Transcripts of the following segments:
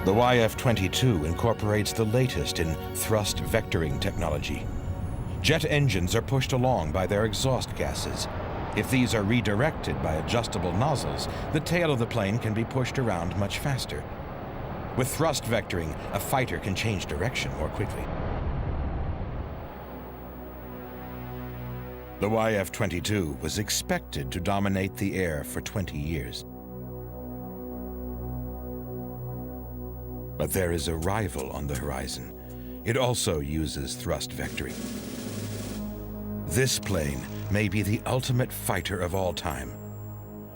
The YF-22 incorporates the latest in thrust vectoring technology. Jet engines are pushed along by their exhaust gases. If these are redirected by adjustable nozzles, the tail of the plane can be pushed around much faster. With thrust vectoring, a fighter can change direction more quickly. The YF-22 was expected to dominate the air for 20 years. But there is a rival on the horizon. It also uses thrust vectoring. This plane may be the ultimate fighter of all time.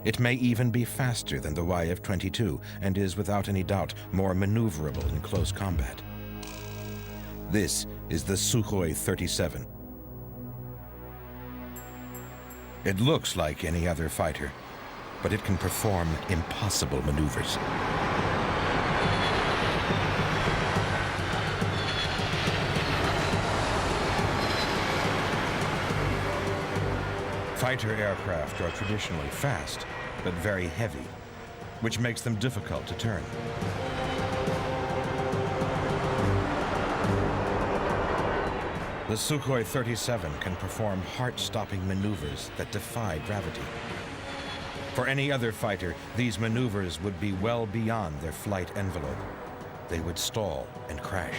It may even be faster than the YF-22 and is without any doubt more maneuverable in close combat. This is the Sukhoi 37. It looks like any other fighter, but it can perform impossible maneuvers. Fighter aircraft are traditionally fast, but very heavy, which makes them difficult to turn. The Sukhoi 37 can perform heart-stopping maneuvers that defy gravity. For any other fighter, these maneuvers would be well beyond their flight envelope. They would stall and crash.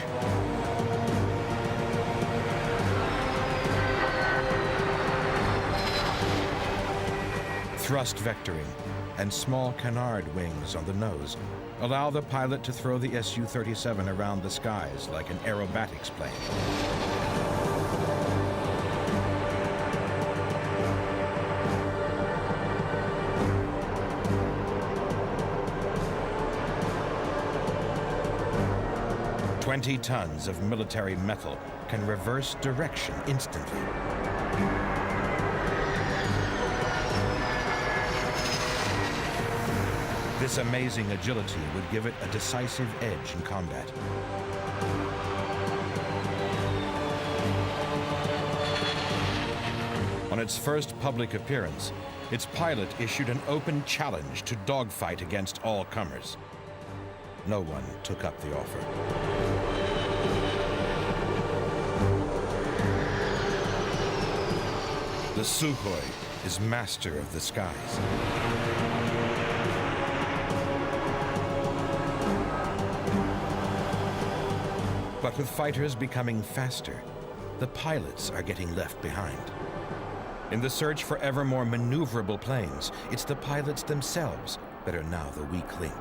Thrust vectoring and small canard wings on the nose allow the pilot to throw the Su-37 around the skies like an aerobatics plane. "20 tons of military metal can reverse direction instantly. This amazing agility would give it a decisive edge in combat. On its first public appearance, its pilot issued an open challenge to dogfight against all comers. No one took up the offer. The Sukhoi is master of the skies. But with fighters becoming faster, the pilots are getting left behind. In the search for ever more maneuverable planes, it's the pilots themselves that are now the weak link.